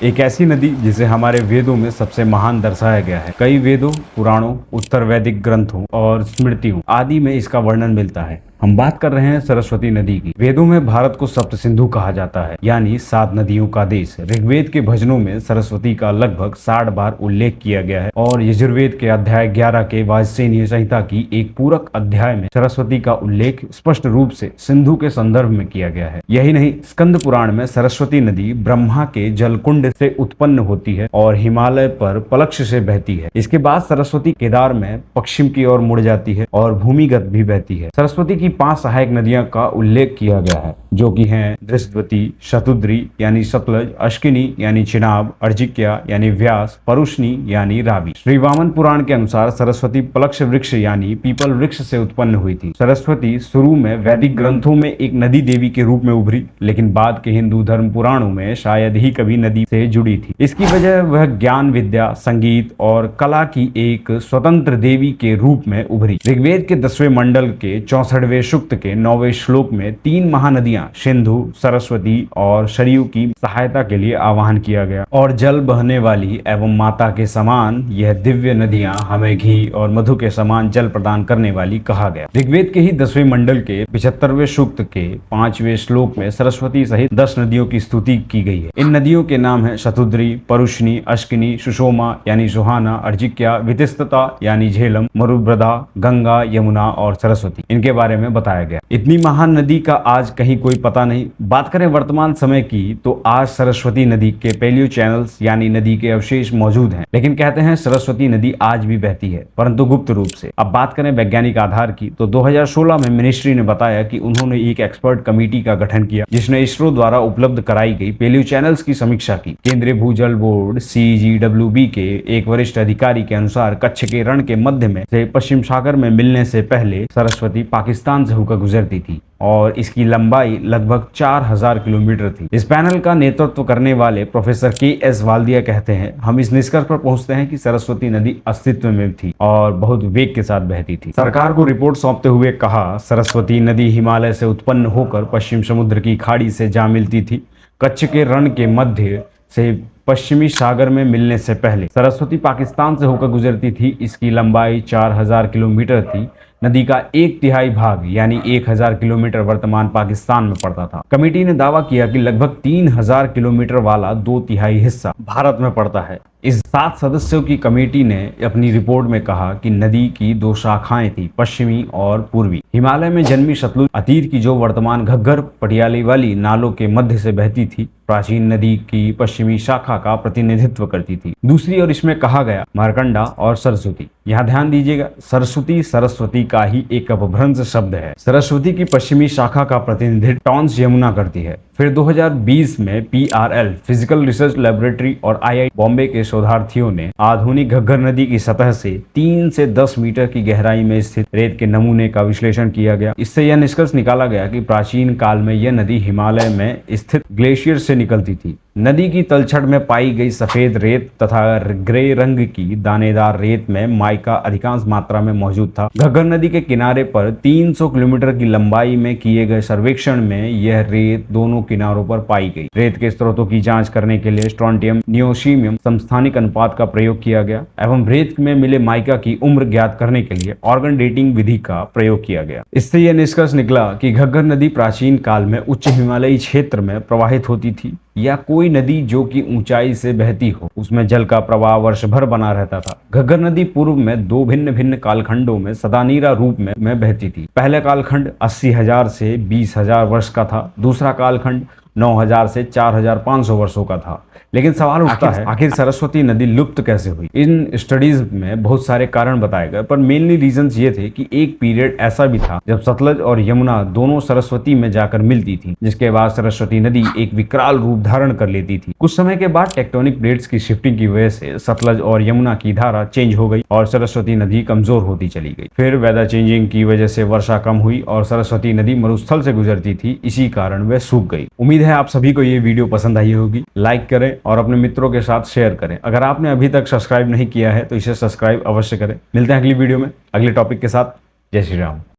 एक ऐसी नदी जिसे हमारे वेदों में सबसे महान दर्शाया गया है। कई वेदों, पुराणों, उत्तर वैदिक ग्रंथों और स्मृतियों आदि में इसका वर्णन मिलता है। हम बात कर रहे हैं सरस्वती नदी की। वेदों में भारत को सप्त सिंधु कहा जाता है, यानी 7 नदियों का देश। ऋग्वेद के भजनों में सरस्वती का लगभग 60 बार उल्लेख किया गया है और यजुर्वेद के अध्याय 11 के वाजसेनीय संहिता की एक पूरक अध्याय में सरस्वती का उल्लेख स्पष्ट रूप से सिंधु के संदर्भ में किया गया है। यही नहीं, स्कंद पुराण में सरस्वती नदी ब्रह्मा के जलकुंड से उत्पन्न होती है और हिमालय पर पलक्ष से बहती है। इसके बाद सरस्वती केदार में पश्चिम की ओर मुड़ जाती है और भूमिगत भी बहती है। सरस्वती की 5 सहायक नदियों का उल्लेख किया गया है, जो कि हैं दृष्टवती, शतुद्री यानी सतलज, अश्किनी यानी चिनाब, अर्जिक्या यानी व्यास, परुष्णी यानी रावी। श्री वामन पुराण के अनुसार सरस्वती पलक्ष वृक्ष यानी पीपल वृक्ष से उत्पन्न हुई थी। सरस्वती शुरू में वैदिक ग्रंथों में एक नदी देवी के रूप में उभरी, लेकिन बाद के हिंदू धर्म पुराणों में शायद ही कभी नदी से जुड़ी थी। इसकी वजह वह ज्ञान, विद्या, संगीत और कला की एक स्वतंत्र देवी के रूप में उभरी। ऋग्वेद के 10वें मंडल के 64वें सूक्त के 9वें श्लोक में 3 महानदियां सिंधु, सरस्वती और सरयू की सहायता के लिए आह्वान किया गया और जल बहने वाली एवं माता के समान यह दिव्य नदियां हमें घी और मधु के समान जल प्रदान करने वाली कहा गया। ऋग्वेद के ही 10वें मंडल के 75वें सूक्त के 5वें श्लोक में सरस्वती सहित 10 नदियों की स्तुति की गई है। इन नदियों के नाम है शतुद्री, परुष्णी, अश्किनी, सुषोमा यानी सुहाना, अर्जिक्या, वितिस्तता यानी झेलम, मरुब्रधा, गंगा, यमुना और सरस्वती। इनके बारे में बताया गया। इतनी महान नदी का आज कहीं कोई पता नहीं। बात करें वर्तमान समय की तो आज सरस्वती नदी के पैलियो चैनल्स यानी नदी के अवशेष मौजूद हैं, लेकिन कहते हैं सरस्वती नदी आज भी बहती है, परंतु गुप्त रूप से। अब बात करें वैज्ञानिक आधार की तो 2016 में मिनिस्ट्री ने बताया कि उन्होंने एक एक्सपर्ट कमेटी का गठन किया, जिसने इसरो द्वारा उपलब्ध कराई गई पैलियो चैनल्स की समीक्षा की। केंद्रीय भूजल बोर्ड CGWB के एक वरिष्ठ अधिकारी के अनुसार कच्छ के रण के मध्य में से पश्चिम सागर में मिलने से पहले सरस्वती पाकिस्तान से होकर गुजरती थी और इसकी लंबाई लगभग 4000 किलोमीटर थी। इस पैनल का नेतृत्व करने वाले प्रोफेसर KS वाल्दिया कहते हैं, हम इस निष्कर्ष पर पहुंचते हैं कि सरस्वती नदी अस्तित्व में थी और बहुत वेग के साथ बहती थी। सरकार को रिपोर्ट सौंपते हुए कहा, सरस्वती नदी हिमालय से उत्पन्न होकर पश्चिम समुद्र की खाड़ी से जा मिलती थी। कच्छ के रण के मध्य से पश्चिमी सागर में मिलने से पहले सरस्वती पाकिस्तान से होकर गुजरती थी। इसकी लंबाई 4000 किलोमीटर थी। नदी का 1/3 भाग यानी 1000 किलोमीटर वर्तमान पाकिस्तान में पड़ता था। कमेटी ने दावा किया कि लगभग 3000 किलोमीटर वाला 2/3 हिस्सा भारत में पड़ता है। इस 7 सदस्यों की कमेटी ने अपनी रिपोर्ट में कहा कि नदी की 2 शाखाएं थी, पश्चिमी और पूर्वी। हिमालय में जन्मी सतलुज अतीत की जो वर्तमान घग्गर पटियाली वाली नालों के मध्य से बहती थी, प्राचीन नदी की पश्चिमी शाखा का प्रतिनिधित्व करती थी। दूसरी ओर इसमें कहा गया मार्कंडा और सरस्वती। यहाँ ध्यान दीजिएगा, सरस्वती का ही एक अपभ्रंश शब्द है। सरस्वती की पश्चिमी शाखा का प्रतिनिधित्व टॉन्स यमुना करती है। फिर 2020 में PRL फिजिकल रिसर्च लैबोरेटरी और IIT बॉम्बे के शोधार्थियों ने आधुनिक घग्गर नदी की सतह से 3 से 10 मीटर की गहराई में स्थित रेत के नमूने का विश्लेषण किया गया। इससे यह निष्कर्ष निकाला गया कि प्राचीन काल में यह नदी हिमालय में स्थित ग्लेशियर से निकलती थी। नदी की तलछट में पाई गई सफेद रेत तथा ग्रे रंग की दानेदार रेत में माइका अधिकांश मात्रा में मौजूद था। घग्गर नदी के किनारे पर 300 किलोमीटर की लंबाई में किए गए सर्वेक्षण में यह रेत दोनों किनारों पर पाई गई। रेत के स्रोतों की जांच करने के लिए स्ट्रोंटियम नियोसीमियम समस्थानिक अनुपात का प्रयोग किया गया एवं रेत में मिले माइका की उम्र ज्ञात करने के लिए ऑर्गन डेटिंग विधि का प्रयोग किया गया। इससे यह निष्कर्ष निकला कि घग्गर नदी प्राचीन काल में उच्च हिमालयी क्षेत्र में प्रवाहित होती थी, या कोई नदी जो कि ऊंचाई से बहती हो, उसमें जल का प्रवाह वर्ष भर बना रहता था। घग्गर नदी पूर्व में 2 भिन्न भिन्न कालखंडों में सदानीरा रूप में बहती थी। पहला कालखंड 80,000 से 20,000 वर्ष का था। दूसरा कालखंड 9000 से 4500 वर्षों का था। लेकिन सवाल उठता है, आखिर सरस्वती नदी लुप्त कैसे हुई? इन स्टडीज में बहुत सारे कारण बताए गए, पर मेनली रीजंस ये थे कि एक पीरियड ऐसा भी था जब सतलज और यमुना दोनों सरस्वती में जाकर मिलती थी, जिसके बाद सरस्वती नदी एक विकराल रूप धारण कर लेती थी। कुछ समय के बाद टेक्टोनिक प्लेट्स की शिफ्टिंग की वजह से सतलज और यमुना की धारा चेंज हो गई और सरस्वती नदी कमजोर होती चली गई। फिर वेदर चेंजिंग की वजह से वर्षा कम हुई और सरस्वती नदी मरुस्थल से गुजरती थी, इसी कारण वह सूख गई। उम्मीद है आप सभी को ये वीडियो पसंद आई होगी। लाइक करें और अपने मित्रों के साथ शेयर करें। अगर आपने अभी तक सब्सक्राइब नहीं किया है तो इसे सब्सक्राइब अवश्य करें। मिलते हैं अगली वीडियो में अगले टॉपिक के साथ। जय श्री राम।